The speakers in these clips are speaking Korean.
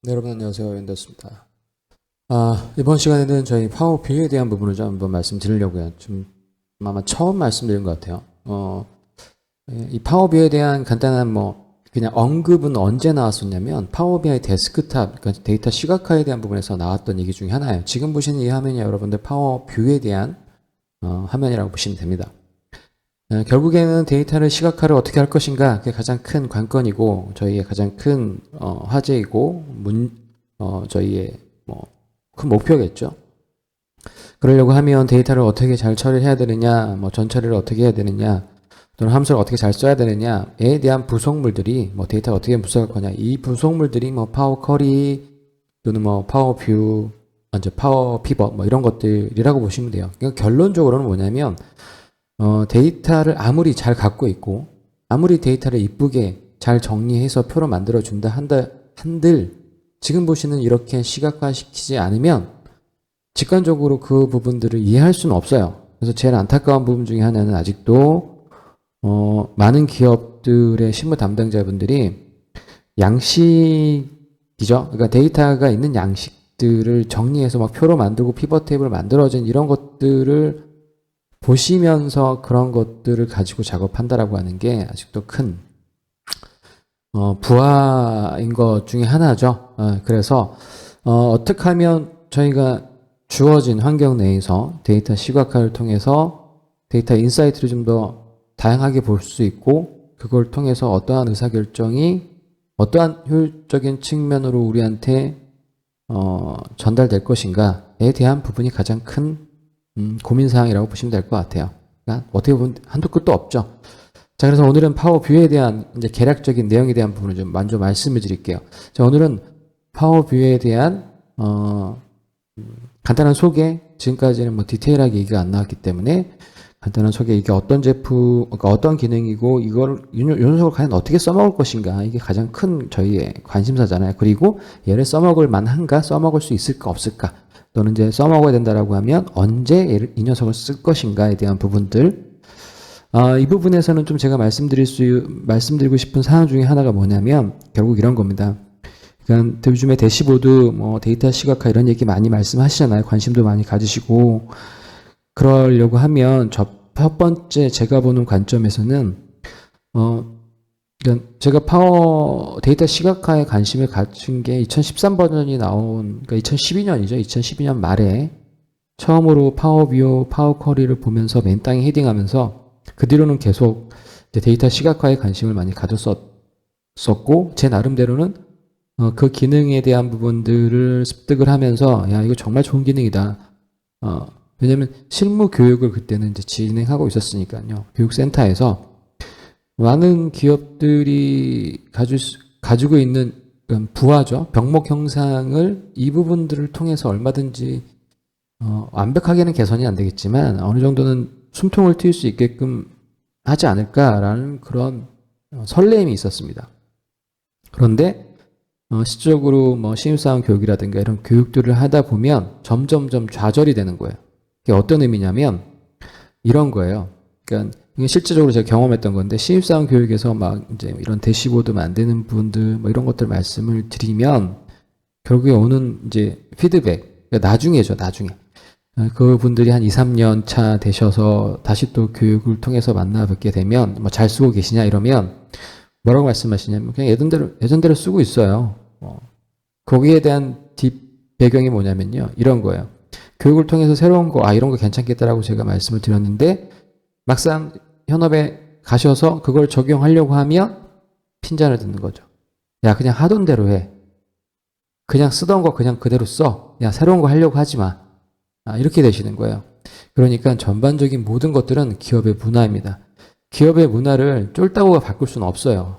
네, 여러분 안녕하세요. 웬더스입니다. 이번 시간에는 저희 파워 뷰에 대한 부분을 좀 한번 말씀드리려고요. 좀 아마 처음 말씀드린 것 같아요. 이 파워 뷰에 대한 간단한 그냥 언급은 언제 나왔었냐면 파워 BI 데스크탑, 그러니까 데이터 시각화에 대한 부분에서 나왔던 얘기 중에 하나예요. 지금 보시는 이 화면이 여러분들 파워 뷰에 대한 화면이라고 보시면 됩니다. 결국에는 데이터를 시각화를 어떻게 할 것인가, 그게 가장 큰 관건이고 저희의 가장 큰 화제이고 저희의 큰 목표겠죠. 그러려고 하면 데이터를 어떻게 잘 처리해야 되느냐, 전처리를 어떻게 해야 되느냐, 또는 함수를 어떻게 잘 써야 되느냐에 대한 부속물들이 데이터가 어떻게 분석할 거냐, 이 부속물들이 파워 쿼리 또는 파워 뷰, 이제 파워 피벗 이런 것들이라고 보시면 돼요. 그러니까 결론적으로는 뭐냐면 데이터를 아무리 잘 갖고 있고 아무리 데이터를 이쁘게 잘 정리해서 표로 만들어준다 한들 지금 보시는 이렇게 시각화시키지 않으면 직관적으로 그 부분들을 이해할 수는 없어요. 그래서 제일 안타까운 부분 중에 하나는 아직도 많은 기업들의 실무 담당자분들이 양식이죠. 그러니까 데이터가 있는 양식들을 정리해서 표로 만들고 피벗 테이블을 만들어진 이런 것들을 보시면서 그런 것들을 가지고 작업한다라고 하는 게 아직도 큰 부하인 것 중에 하나죠. 그래서 어떻게 하면 저희가 주어진 환경 내에서 데이터 시각화를 통해서 데이터 인사이트를 좀 더 다양하게 볼 수 있고 그걸 통해서 어떠한 의사결정이 어떠한 효율적인 측면으로 우리한테 전달될 것인가에 대한 부분이 가장 큰 고민사항이라고 보시면 될 것 같아요. 그러니까 어떻게 보면 한도 끝도 없죠. 자, 그래서 오늘은 파워 뷰에 대한 이제 개략적인 내용에 대한 부분을 좀 먼저 말씀을 드릴게요. 자, 오늘은 파워 뷰에 대한 간단한 소개, 지금까지는 디테일하게 얘기가 안 나왔기 때문에 간단한 소개, 이게 어떤 제품, 그러니까 어떤 기능이고 이걸 이 녀석을 과연 어떻게 써먹을 것인가, 이게 가장 큰 저희의 관심사잖아요. 그리고 얘를 써먹을 만한가, 써먹을 수 있을까 없을까, 또는 이제 써먹어야 된다라고 하면 언제 이 녀석을 쓸 것인가에 대한 부분들. 이 부분에서는 좀 제가 말씀드리고 싶은 사항 중에 하나가 뭐냐면 결국 이런 겁니다. 그러니까 요즘에 대시보드, 데이터 시각화 이런 얘기 많이 말씀하시잖아요. 관심도 많이 가지시고. 그러려고 하면 첫 번째 제가 보는 관점에서는 그러니까 제가 파워 데이터 시각화에 관심을 갖춘 게 2013 버전이 나온, 그러니까 2012년이죠. 2012년 말에 처음으로 파워 뷰, 파워 쿼리를 보면서 맨 땅에 헤딩하면서 그 뒤로는 계속 데이터 시각화에 관심을 많이 가졌었고 제 나름대로는 그 기능에 대한 부분들을 습득을 하면서 야, 이거 정말 좋은 기능이다. 왜냐면 실무 교육을 그때는 이제 진행하고 있었으니까요. 교육센터에서 많은 기업들이 가지고 있는 부하죠. 병목 형상을 이 부분들을 통해서 얼마든지 완벽하게는 개선이 안 되겠지만 어느 정도는 숨통을 트일 수 있게끔 하지 않을까라는 그런 설렘이 있었습니다. 그런데 시적으로 신입사원 교육이라든가 이런 교육들을 하다 보면 점점점 좌절이 되는 거예요. 이게 어떤 의미냐면 이런 거예요. 그러니까 이게 실제적으로 제가 경험했던 건데 신입사원 교육에서 이제 이런 대시보드 만드는 분들 이런 것들 말씀을 드리면 결국에 오는 이제 피드백, 그러니까 나중에죠, 나중에. 그 분들이 한 2, 3년 차 되셔서 다시 또 교육을 통해서 만나 뵙게 되면 잘 쓰고 계시냐 이러면 뭐라고 말씀하시냐면 그냥 예전대로 쓰고 있어요. 거기에 대한 뒷 배경이 뭐냐면요, 이런 거예요. 교육을 통해서 새로운 거, 이런 거 괜찮겠다라고 제가 말씀을 드렸는데 막상 현업에 가셔서 그걸 적용하려고 하면 핀잔을 듣는 거죠. 야, 그냥 하던 대로 해. 그냥 쓰던 거 그냥 그대로 써. 야, 새로운 거 하려고 하지 마. 이렇게 되시는 거예요. 그러니까 전반적인 모든 것들은 기업의 문화입니다. 기업의 문화를 쫄따구가 바꿀 수는 없어요.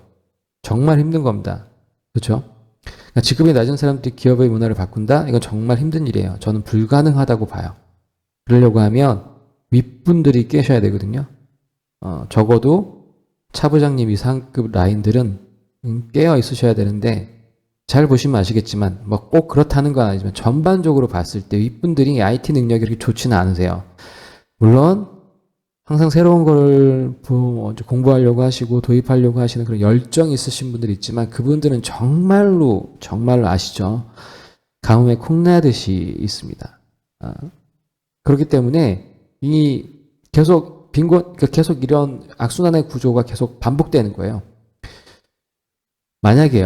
정말 힘든 겁니다. 그렇죠? 그러니까 직급이 낮은 사람들이 기업의 문화를 바꾼다? 이건 정말 힘든 일이에요. 저는 불가능하다고 봐요. 그러려고 하면 윗분들이 깨셔야 되거든요. 적어도 차부장님 이상급 라인들은 깨어 있으셔야 되는데 잘 보시면 아시겠지만 꼭 그렇다는 건 아니지만 전반적으로 봤을 때 윗분들이 IT 능력이 그렇게 좋지는 않으세요. 물론 항상 새로운 걸 공부하려고 하시고 도입하려고 하시는 그런 열정이 있으신 분들이 있지만 그분들은 정말로 아시죠? 가뭄에 콩나듯이 있습니다. 그렇기 때문에 이 계속 그러니까 계속 이런 악순환의 구조가 계속 반복되는 거예요. 만약에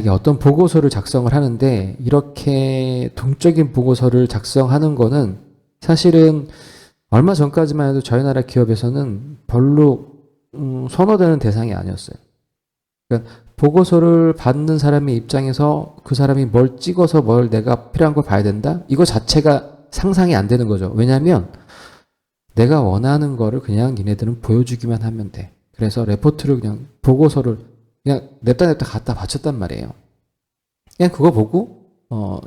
어떤 보고서를 작성을 하는데 이렇게 동적인 보고서를 작성하는 거는 사실은 얼마 전까지만 해도 저희 나라 기업에서는 별로 선호되는 대상이 아니었어요. 그러니까 보고서를 받는 사람의 입장에서 그 사람이 뭘 찍어서 뭘 내가 필요한 걸 봐야 된다? 이거 자체가 상상이 안 되는 거죠. 왜냐하면 내가 원하는 거를 그냥 니네들은 보여주기만 하면 돼. 그래서 레포트를 그냥 보고서를 그냥 냅다 갖다 바쳤단 말이에요. 그냥 그거 보고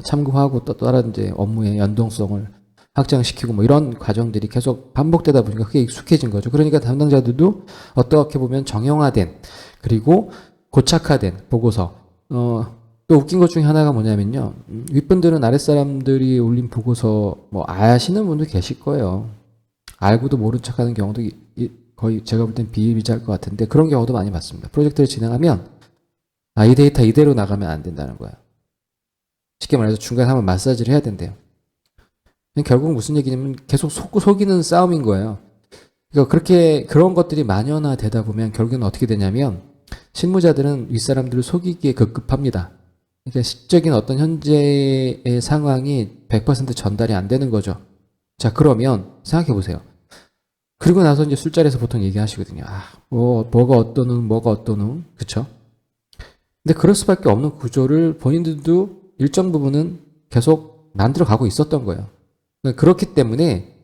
참고하고 또 다른 이제 업무의 연동성을 확장시키고 뭐 이런 과정들이 계속 반복되다 보니까 그게 익숙해진 거죠. 그러니까 담당자들도 어떻게 보면 정형화된 그리고 고착화된 보고서 또 웃긴 것 중에 하나가 뭐냐면요. 윗분들은 아랫사람들이 올린 보고서 뭐 아시는 분도 계실 거예요. 알고도 모른 척하는 경우도 거의 제가 볼 땐 비일비재할 것 같은데 그런 경우도 많이 봤습니다. 프로젝트를 진행하면 이 데이터 이대로 나가면 안 된다는 거예요. 쉽게 말해서 중간에 한번 마사지를 해야 된대요. 결국 무슨 얘기냐면 계속 속이는 싸움인 거예요. 그러니까 그런 것들이 만연화되다 보면 결국은 어떻게 되냐면 실무자들은 윗사람들을 속이기에 급급합니다. 그러니까 실적인 어떤 현재의 상황이 100% 전달이 안 되는 거죠. 자, 그러면 생각해 보세요. 그리고 나서 이제 술자리에서 보통 얘기하시거든요. 뭐가 어떠는, 그쵸? 근데 그럴 수밖에 없는 구조를 본인들도 일정 부분은 계속 만들어 가고 있었던 거예요. 그렇기 때문에,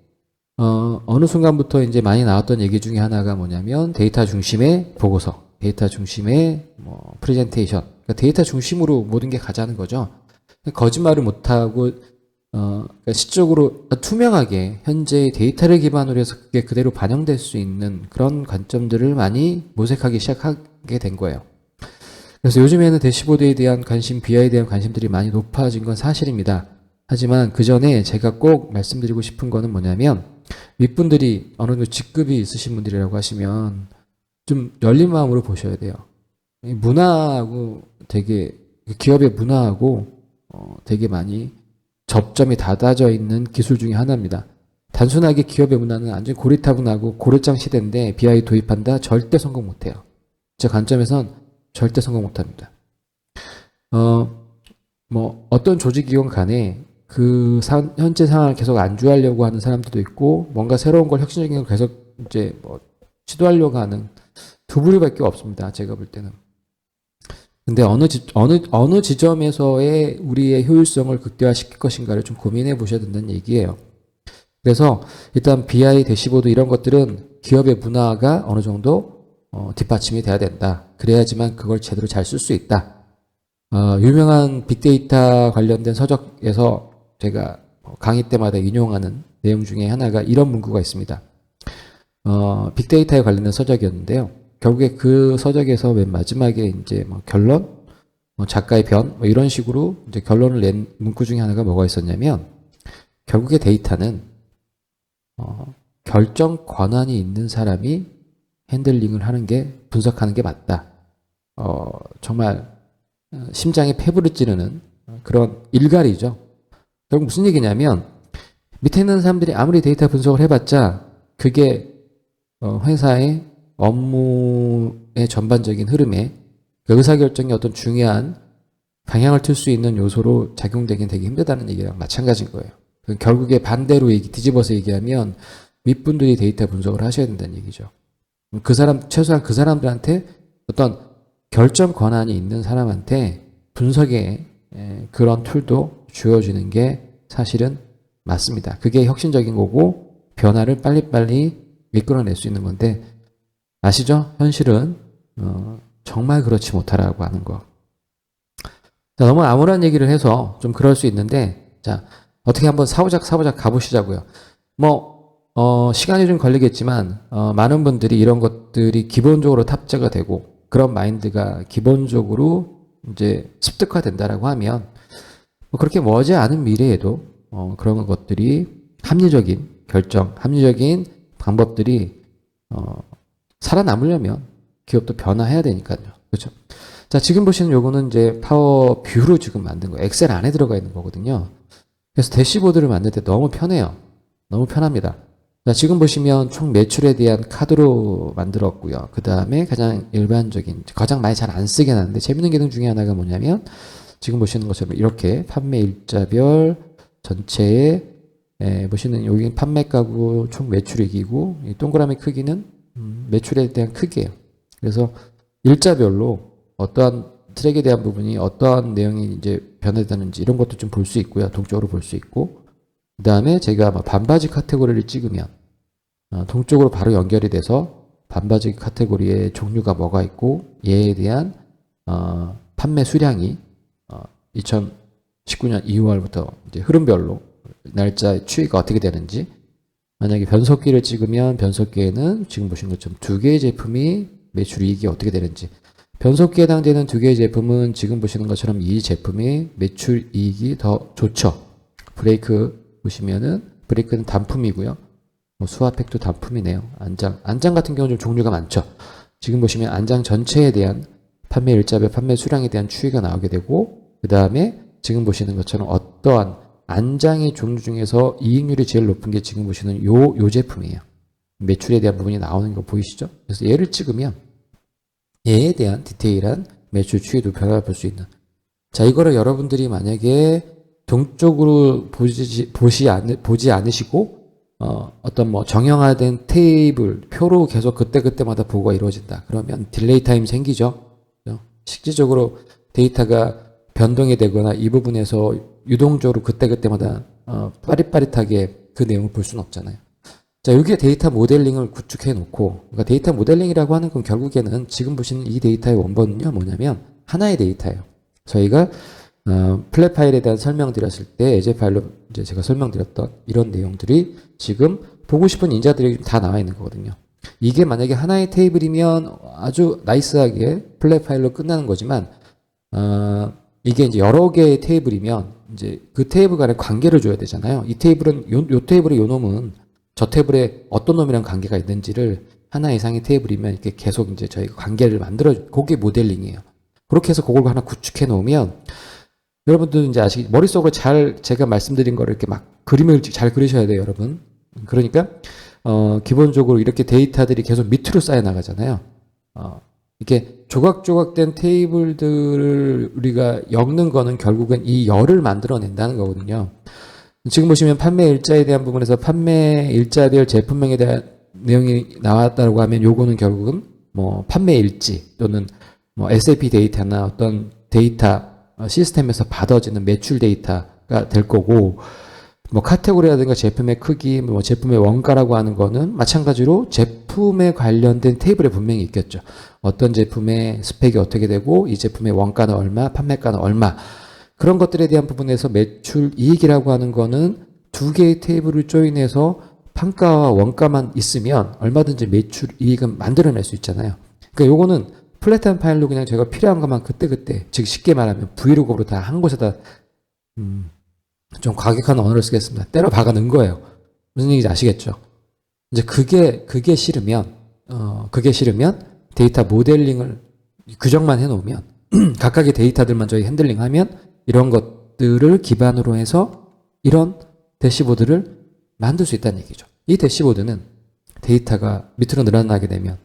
어느 순간부터 이제 많이 나왔던 얘기 중에 하나가 뭐냐면 데이터 중심의 보고서, 데이터 중심의 프레젠테이션. 그러니까 데이터 중심으로 모든 게 가자는 거죠. 거짓말을 못하고, 그러니까 시적으로 투명하게 현재의 데이터를 기반으로 해서 그게 그대로 반영될 수 있는 그런 관점들을 많이 모색하기 시작하게 된 거예요. 그래서 요즘에는 대시보드에 대한 관심, BI에 대한 관심들이 많이 높아진 건 사실입니다. 하지만 그 전에 제가 꼭 말씀드리고 싶은 거는 뭐냐면 윗분들이 어느 정도 직급이 있으신 분들이라고 하시면 좀 열린 마음으로 보셔야 돼요. 문화하고 되게 기업의 문화하고 되게 많이 접점이 닫아져 있는 기술 중에 하나입니다. 단순하게 기업의 문화는 완전히 고리타분하고 고래장 시대인데 BI 도입한다? 절대 성공 못해요. 제 관점에선 절대 성공 못합니다. 어떤 조직이건 간에 현재 상황을 계속 안주하려고 하는 사람들도 있고, 뭔가 새로운 걸 혁신적인 걸 계속 이제 시도하려고 하는 두 부류밖에 없습니다. 제가 볼 때는. 근데 어느 지점에서의 우리의 효율성을 극대화시킬 것인가를 좀 고민해 보셔야 된다는 얘기예요. 그래서 일단 BI 대시보드 이런 것들은 기업의 문화가 어느 정도 뒷받침이 돼야 된다. 그래야지만 그걸 제대로 잘 쓸 수 있다. 유명한 빅데이터 관련된 서적에서 제가 강의 때마다 인용하는 내용 중에 하나가 이런 문구가 있습니다. 빅데이터에 관련된 서적이었는데요. 결국에 그 서적에서 맨 마지막에 이제 결론, 작가의 변, 이런 식으로 이제 결론을 낸 문구 중에 하나가 뭐가 있었냐면, 결국에 데이터는, 결정 권한이 있는 사람이 핸들링을 하는 게, 분석하는 게 맞다. 정말, 심장에 폐부를 찌르는 그런 일갈이죠. 결국 무슨 얘기냐면, 밑에 있는 사람들이 아무리 데이터 분석을 해봤자, 그게, 회사의 업무의 전반적인 흐름에 의사결정의 어떤 중요한 방향을 틀 수 있는 요소로 작용되긴 되게 힘들다는 얘기랑 마찬가지인 거예요. 결국에 반대로 뒤집어서 얘기하면 윗분들이 데이터 분석을 하셔야 된다는 얘기죠. 최소한 그 사람들한테 어떤 결정 권한이 있는 사람한테 분석의 그런 툴도 주어지는 게 사실은 맞습니다. 그게 혁신적인 거고 변화를 빨리빨리 이끌어낼 수 있는 건데 아시죠? 현실은 정말 그렇지 못하라고 하는 거. 자, 너무 암울한 얘기를 해서 좀 그럴 수 있는데 자, 어떻게 한번 사부작 가보시자고요. 시간이 좀 걸리겠지만 많은 분들이 이런 것들이 기본적으로 탑재가 되고 그런 마인드가 기본적으로 이제 습득화된다라고 하면 그렇게 머지 않은 미래에도 그런 것들이 합리적인 결정, 합리적인 방법들이 살아남으려면 기업도 변화해야 되니까요. 그렇죠? 자, 지금 보시는 요거는 이제 파워 뷰로 지금 만든 거예요. 엑셀 안에 들어가 있는 거거든요. 그래서 대시보드를 만들 때 너무 편해요. 너무 편합니다. 자, 지금 보시면 총 매출에 대한 카드로 만들었고요. 그 다음에 가장 일반적인, 가장 많이 잘 안 쓰게 하는데 재밌는 기능 중에 하나가 뭐냐면 지금 보시는 것처럼 이렇게 판매 일자별 전체에 보시는 여기 판매 가구 총 매출액이고 이 동그라미 크기는 매출에 대한 크기예요. 그래서 일자별로 어떠한 트랙에 대한 부분이 어떠한 내용이 이제 변화되는지 이런 것도 좀 볼 수 있고요. 동적으로 볼 수 있고 그 다음에 제가 반바지 카테고리를 찍으면 동쪽으로 바로 연결이 돼서 반바지 카테고리의 종류가 뭐가 있고 얘에 대한 판매 수량이 2019년 2월부터 이제 흐름별로 날짜 추이가 어떻게 되는지 만약에 변속기를 찍으면 변속기에는 지금 보시는 것처럼 두 개의 제품이 매출 이익이 어떻게 되는지 변속기에 해당되는 두 개의 제품은 지금 보시는 것처럼 이 제품의 매출 이익이 더 좋죠. 브레이크 보시면은 브레이크는 단품이고요. 수압팩도 단품이네요. 안장 같은 경우는 좀 종류가 많죠. 지금 보시면 안장 전체에 대한 판매 일자별 판매 수량에 대한 추이가 나오게 되고 그 다음에 지금 보시는 것처럼 어떠한 안장의 종류 중에서 이익률이 제일 높은 게 지금 보시는 요 제품이에요. 매출에 대한 부분이 나오는 거 보이시죠? 그래서 얘를 찍으면 얘에 대한 디테일한 매출 추이도 변화를 볼 수 있는. 자, 이거를 여러분들이 만약에 동쪽으로 보지 않으시고 어떤 뭐 정형화된 테이블 표로 계속 그때마다 보고가 이루어진다. 그러면 딜레이 타임 생기죠. 실질적으로 데이터가 변동이 되거나 이 부분에서 유동적으로 그때마다 빠릿빠릿하게 그 내용을 볼 수는 없잖아요. 자, 여기에 데이터 모델링을 구축해 놓고, 그러니까 데이터 모델링이라고 하는 건 결국에는 지금 보시는 이 데이터의 원본은요, 뭐냐면 하나의 데이터예요. 저희가 플랫 파일에 대한 설명드렸을 때 예제 파일로 이제 제가 설명드렸던 이런 내용들이 지금 보고 싶은 인자들이 다 나와 있는 거거든요. 이게 만약에 하나의 테이블이면 아주 나이스하게 플랫 파일로 끝나는 거지만 이게 이제 여러 개의 테이블이면 이제 그 테이블 간에 관계를 줘야 되잖아요. 이 테이블은 요 테이블의 요 놈은 저 테이블에 어떤 놈이랑 관계가 있는지를 하나 이상의 테이블이면 이렇게 계속 이제 저희가 관계를 그게 모델링이에요. 그렇게 해서 그걸 하나 구축해 놓으면 여러분들 이제 머릿속으로 제가 말씀드린 거를 이렇게 막 그림을 잘 그리셔야 돼요, 여러분. 그러니까 기본적으로 이렇게 데이터들이 계속 밑으로 쌓여 나가잖아요. 이렇게 조각조각된 테이블들을 우리가 엮는 거는 결국은 이 열을 만들어낸다는 거거든요. 지금 보시면 판매 일자에 대한 부분에서 판매 일자별 제품명에 대한 내용이 나왔다고 하면 요거는 결국은 뭐 판매 일지 또는 뭐 SAP 데이터나 어떤 데이터 시스템에서 받아지는 매출 데이터가 될 거고 뭐 카테고리라든가 제품의 크기, 뭐 제품의 원가라고 하는 거는 마찬가지로 제품에 관련된 테이블에 분명히 있겠죠. 어떤 제품의 스펙이 어떻게 되고 이 제품의 원가는 얼마, 판매가는 얼마 그런 것들에 대한 부분에서 매출 이익이라고 하는 거는 두 개의 테이블을 조인해서 판가와 원가만 있으면 얼마든지 매출 이익은 만들어낼 수 있잖아요. 그러니까 요거는 플랫한 파일로 그냥 제가 필요한 것만 그때 즉 쉽게 말하면 브이로그로 다 한 곳에다 좀 과격한 언어를 쓰겠습니다. 때려 박아 넣은 거예요. 무슨 얘기인지 아시겠죠? 이제 그게 싫으면 데이터 모델링을 규정만 해놓으면 각각의 데이터들만 저희 핸들링하면 이런 것들을 기반으로 해서 이런 대시보드를 만들 수 있다는 얘기죠. 이 대시보드는 데이터가 밑으로 늘어나게 되면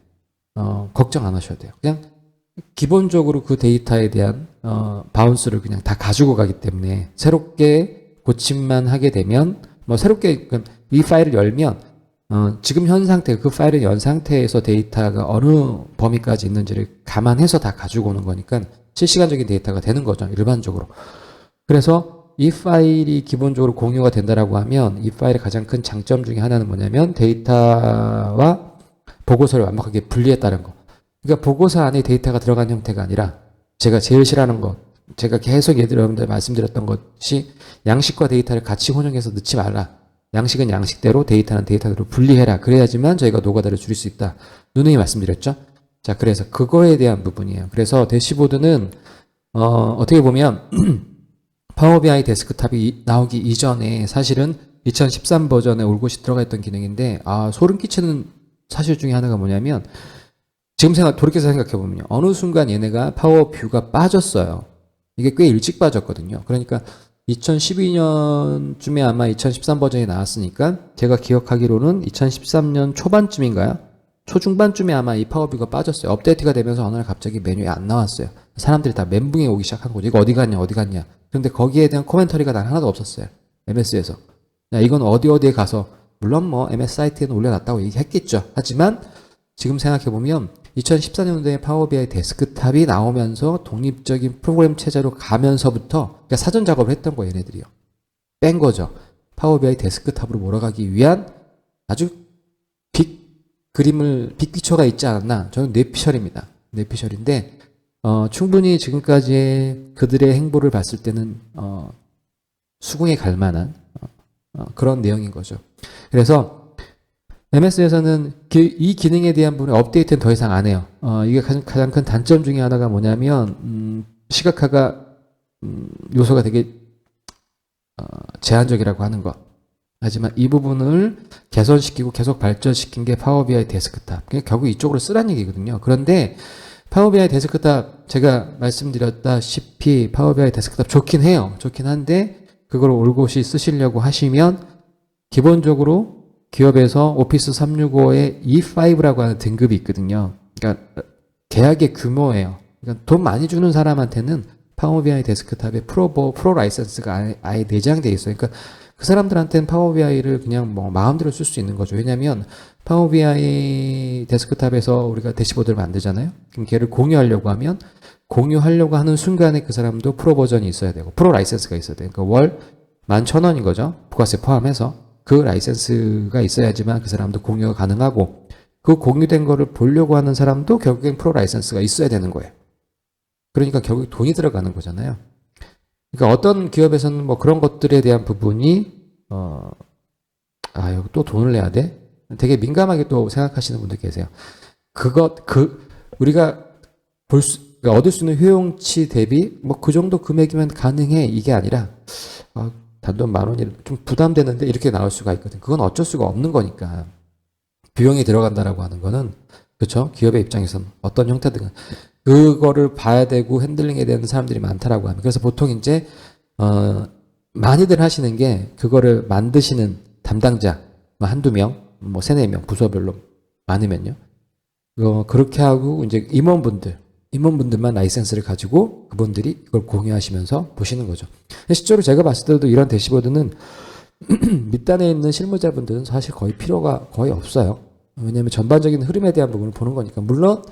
걱정 안 하셔도 돼요. 그냥 기본적으로 그 데이터에 대한 바운스를 그냥 다 가지고 가기 때문에 새롭게 고침만 하게 되면 뭐 새롭게 이 파일을 열면 지금 현 상태 그 파일을 연 상태에서 데이터가 어느 범위까지 있는지를 감안해서 다 가지고 오는 거니까 실시간적인 데이터가 되는 거죠. 일반적으로. 그래서 이 파일이 기본적으로 공유가 된다라고 하면 이 파일의 가장 큰 장점 중에 하나는 뭐냐면 데이터와 보고서를 완벽하게 분리했다는 거. 그러니까 보고서 안에 데이터가 들어간 형태가 아니라 제가 제일 싫어하는 것, 제가 계속 여러분들 말씀드렸던 것이 양식과 데이터를 같이 혼용해서 넣지 말라. 양식은 양식대로 데이터는 데이터대로 분리해라. 그래야지만 저희가 노가다를 줄일 수 있다. 누누이 말씀드렸죠. 자, 그래서 그거에 대한 부분이에요. 그래서 대시보드는 어떻게 보면 파워 BI 데스크탑이 나오기 이전에 사실은 2013 버전에 올곧이 들어가 있던 기능인데, 소름 끼치는 사실 중에 하나가 뭐냐면, 지금 돌이켜서 생각해보면요. 어느 순간 얘네가 파워뷰가 빠졌어요. 이게 꽤 일찍 빠졌거든요. 그러니까 2012년쯤에 아마 2013 버전이 나왔으니까, 제가 기억하기로는 2013년 초반쯤인가요? 초중반쯤에 아마 이 파워뷰가 빠졌어요. 업데이트가 되면서 어느 날 갑자기 메뉴에 안 나왔어요. 사람들이 다 멘붕에 오기 시작한 거죠. 이거 어디 갔냐, 어디 갔냐. 그런데 거기에 대한 코멘터리가 난 하나도 없었어요. MS에서. 야, 이건 어디에 가서, 물론 뭐 MS 사이트에는 올려놨다고 얘기했겠죠. 하지만 지금 생각해보면 2014년도에 파워비아이 데스크탑이 나오면서 독립적인 프로그램 체제로 가면서부터, 그러니까 사전 작업을 했던 거예요, 얘네들이요. 뺀 거죠. 파워비아이 데스크탑으로 몰아가기 위한 아주 빅 기초가 있지 않았나. 저는 뇌피셜입니다. 뇌피셜인데, 충분히 지금까지의 그들의 행보를 봤을 때는, 수긍에 갈 만한, 그런 내용인 거죠. 그래서, MS에서는 이 기능에 대한 부분의 업데이트는 더 이상 안 해요. 이게 가장 큰 단점 중에 하나가 뭐냐면, 시각화가, 요소가 되게, 제한적이라고 하는 것. 하지만 이 부분을 개선시키고 계속 발전시킨 게 파워비아이 데스크탑. 결국 이쪽으로 쓰란 얘기거든요. 그런데 파워비아이 데스크탑, 제가 말씀드렸다시피 파워비아이 데스크탑 좋긴 해요. 좋긴 한데 그걸 올곧이 쓰시려고 하시면 기본적으로 기업에서 오피스 365의 E5라고 하는 등급이 있거든요. 그러니까 계약의 규모예요. 그러니까 돈 많이 주는 사람한테는 파워비아이 데스크탑에 프로 라이선스가 아예 내장되어 있어요. 그러니까 그 사람들한테는 파워비아이를 그냥 뭐 마음대로 쓸 수 있는 거죠. 왜냐하면 파워비아이 데스크탑에서 우리가 대시보드를 만들잖아요. 그럼 걔를 공유하려고 하는 순간에 그 사람도 프로 버전이 있어야 되고 프로 라이센스가 있어야 돼요. 그러니까 월 11,000원인 거죠. 부가세 포함해서 그 라이센스가 있어야지만 그 사람도 공유가 가능하고, 그 공유된 거를 보려고 하는 사람도 결국엔 프로 라이센스가 있어야 되는 거예요. 그러니까 결국 돈이 들어가는 거잖아요. 그러니까 어떤 기업에서는 뭐 그런 것들에 대한 부분이 여기 또 돈을 내야 돼? 되게 민감하게 또 생각하시는 분들 계세요. 우리가 그러니까 얻을 수 있는 효용치 대비 뭐 그 정도 금액이면 가능해, 이게 아니라 단돈 10,000원이 좀 부담되는데 이렇게 나올 수가 있거든. 그건 어쩔 수가 없는 거니까. 비용이 들어간다라고 하는 거는, 그렇죠? 기업의 입장에서는 어떤 형태든 그거를 봐야 되고 핸들링해야 되는 사람들이 많다라고 합니다. 그래서 보통 이제 많이들 하시는 게, 그거를 만드시는 담당자 뭐 한두 명, 뭐 세네 명, 부서별로 많으면요. 그렇게 하고 이제 임원분들만 라이센스를 가지고 그분들이 이걸 공유하시면서 보시는 거죠. 실제로 제가 봤을 때도 이런 대시보드는 밑단에 있는 실무자분들은 사실 거의 필요가 거의 없어요. 왜냐하면 전반적인 흐름에 대한 부분을 보는 거니까. 물론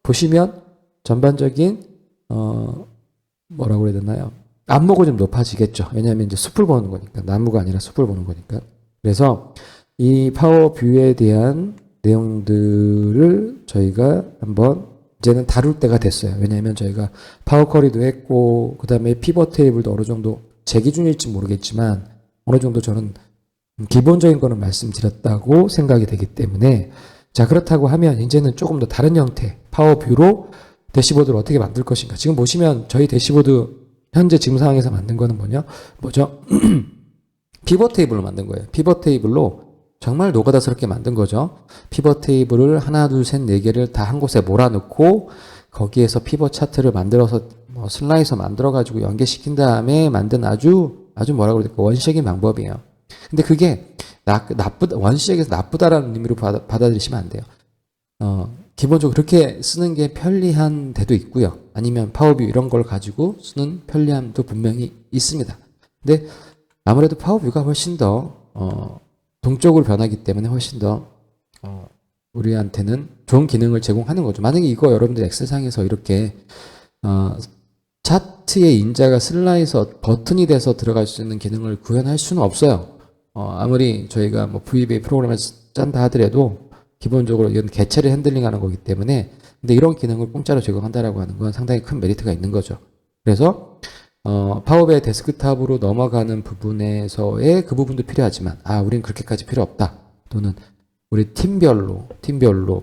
보시면 전반적인 뭐라고 그래야 되나요? 안목은 좀 높아지겠죠. 왜냐하면 이제 숲을 보는 거니까. 나무가 아니라 숲을 보는 거니까. 그래서 이 파워뷰에 대한 내용들을 저희가 한번 이제는 다룰 때가 됐어요. 왜냐하면 저희가 파워쿼리도 했고, 그 다음에 피벗 테이블도 어느 정도 제 기준일지 모르겠지만 어느 정도 저는 기본적인 거는 말씀드렸다고 생각이 되기 때문에, 자, 그렇다고 하면 이제는 조금 더 다른 형태 파워뷰로 대시보드를 어떻게 만들 것인가. 지금 보시면 저희 대시보드 현재 지금 상황에서 만든 거는 뭐죠? 피벗 테이블로 만든 거예요. 피벗 테이블로 정말 노가다스럽게 만든 거죠. 피벗 테이블을 하나, 둘, 셋, 네 개를 다 한 곳에 몰아넣고 거기에서 피벗 차트를 만들어서 슬라이서 만들어가지고 연계시킨 다음에 만든 아주 뭐라고 그럴까, 원시적인 방법이에요. 근데 그게 원시적에서 나쁘다라는 의미로 받아들이시면 안 돼요. 기본적으로 그렇게 쓰는 게 편리한 데도 있고요. 아니면 파워뷰 이런 걸 가지고 쓰는 편리함도 분명히 있습니다. 근데 아무래도 파워뷰가 훨씬 더 동적으로 변하기 때문에 훨씬 더 우리한테는 좋은 기능을 제공하는 거죠. 만약에 이거 여러분들 엑셀상에서 이렇게 차트의 인자가 슬라이서 버튼이 돼서 들어갈 수 있는 기능을 구현할 수는 없어요. 아무리 저희가 뭐 VBA 프로그램을 짠다 하더라도 기본적으로 이건 개체를 핸들링하는 거기 때문에, 근데 이런 기능을 공짜로 제공한다라고 하는 건 상당히 큰 메리트가 있는 거죠. 그래서 파워비아이 데스크탑으로 넘어가는 부분에서의 그 부분도 필요하지만, 우린 그렇게까지 필요 없다. 또는 우리 팀별로,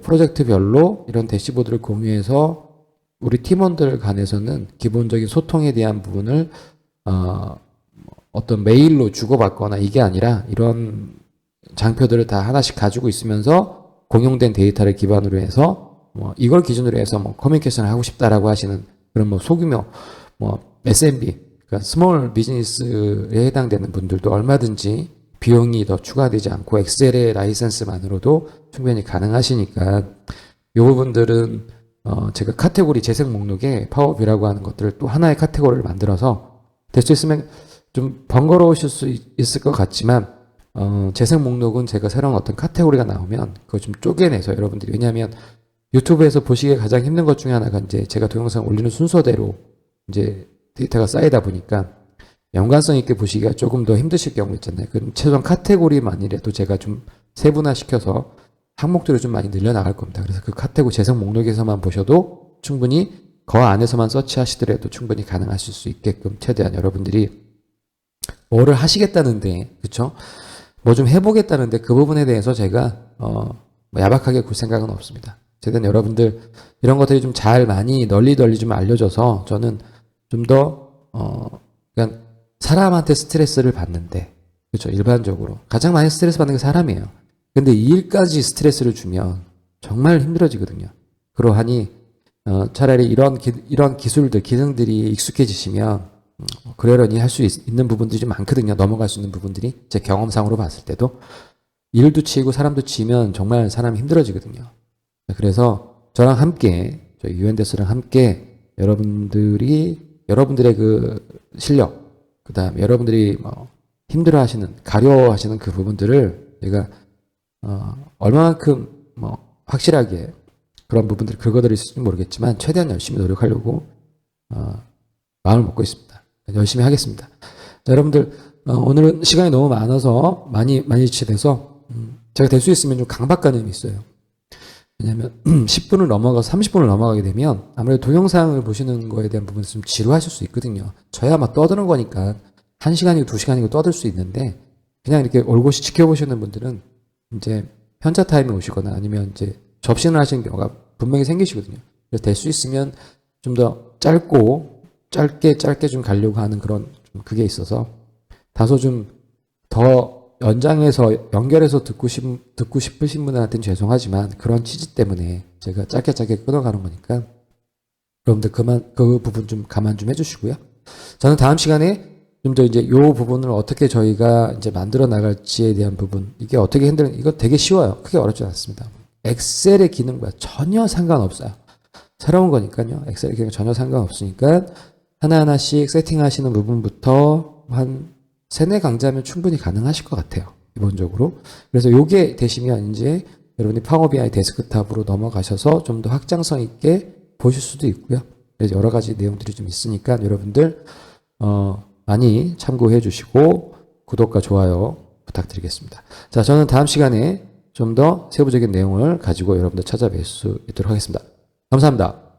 프로젝트별로 이런 대시보드를 공유해서 우리 팀원들 간에서는 기본적인 소통에 대한 부분을 어떤 메일로 주고받거나 이게 아니라 이런 장표들을 다 하나씩 가지고 있으면서 공용된 데이터를 기반으로 해서 뭐 이걸 기준으로 해서 뭐 커뮤니케이션을 하고 싶다라고 하시는 그런 뭐 소규모 뭐 SMB, 그러니까 스몰 비즈니스에 해당되는 분들도 얼마든지 비용이 더 추가되지 않고 엑셀의 라이센스만으로도 충분히 가능하시니까 이 부분들은 제가 카테고리 재생 목록에 파워비라고 하는 것들을 또 하나의 카테고리를 만들어서 될 수 있으면 좀 번거로우실 수 있을 것 같지만 재생 목록은 제가 새로운 어떤 카테고리가 나오면 그걸 좀 쪼개내서 여러분들이, 왜냐하면 유튜브에서 보시기에 가장 힘든 것 중에 하나가 이제 제가 동영상 올리는 순서대로 이제 데이터가 쌓이다 보니까 연관성 있게 보시기가 조금 더 힘드실 경우 있잖아요. 그럼 최소한 카테고리만이라도 제가 좀 세분화시켜서 항목들을 좀 많이 늘려나갈 겁니다. 그래서 그 카테고리 재생 목록에서만 보셔도 충분히 그 안에서만 서치하시더라도 충분히 가능하실 수 있게끔 최대한 여러분들이 뭐를 하시겠다는데, 그쵸? 뭐 좀 해보겠다는데 그 부분에 대해서 제가 뭐 야박하게 굴 생각은 없습니다. 최대한 여러분들 이런 것들이 좀 잘 많이 널리 좀 알려져서 저는 좀 더 그러니까 사람한테 스트레스를 받는데, 그렇죠? 일반적으로 가장 많이 스트레스 받는 게 사람이에요. 근데 이 일까지 스트레스를 주면 정말 힘들어지거든요. 그러하니 차라리 이런 기술들, 기능들이 익숙해지시면 그러려니 할 수 있는 부분들이 좀 많거든요. 넘어갈 수 있는 부분들이 제 경험상으로 봤을 때도 일도 치이고 사람도 치면 정말 사람이 힘들어지거든요. 그래서 저랑 함께, 저희 유엔데스랑 함께 여러분들의 그 실력, 그 다음에 여러분들이 뭐 힘들어하시는, 가려워하시는 그 부분들을 제가 얼마만큼 뭐 확실하게 그런 부분들 긁어드릴 수 있을지 모르겠지만 최대한 열심히 노력하려고 마음을 먹고 있습니다. 열심히 하겠습니다. 자, 여러분들 오늘은 시간이 너무 많아서 많이 지체돼서 제가 될 수 있으면 좀 강박관념이 있어요. 왜냐하면 10분을 넘어가서 30분을 넘어가게 되면 아무래도 동영상을 보시는 거에 대한 부분에서 좀 지루하실 수 있거든요. 저야 막 떠드는 거니까 1시간이고 2시간이고 떠들 수 있는데 그냥 이렇게 올곧이 지켜보시는 분들은 이제 현자 타임에 오시거나 아니면 이제 접신을 하시는 경우가 분명히 생기시거든요. 그래서 될 수 있으면 좀 더 짧게 좀 가려고 하는 그런 좀 그게 있어서 다소 좀 더 연장해서 연결해서 듣고 싶으신 분들한테는 죄송하지만 그런 취지 때문에 제가 짧게 끊어가는 거니까 여러분들 그 부분 좀 감안 좀 해주시고요. 저는 다음 시간에 좀 더 이제 요 부분을 어떻게 저희가 이제 만들어 나갈지에 대한 부분, 이게 어떻게 이거 되게 쉬워요. 크게 어렵지 않습니다. 엑셀의 기능과 전혀 상관없어요. 새로운 거니까요. 엑셀의 기능 전혀 상관없으니까 하나하나씩 세팅하시는 부분부터 한 3-4강좌면 충분히 가능하실 것 같아요. 기본적으로. 그래서 요게 되시면 이제 여러분이 파워 BI 데스크탑으로 넘어가셔서 좀 더 확장성 있게 보실 수도 있고요. 그래서 여러 가지 내용들이 좀 있으니까 여러분들 많이 참고해 주시고 구독과 좋아요 부탁드리겠습니다. 자, 저는 다음 시간에 좀 더 세부적인 내용을 가지고 여러분들 찾아뵐 수 있도록 하겠습니다. 감사합니다.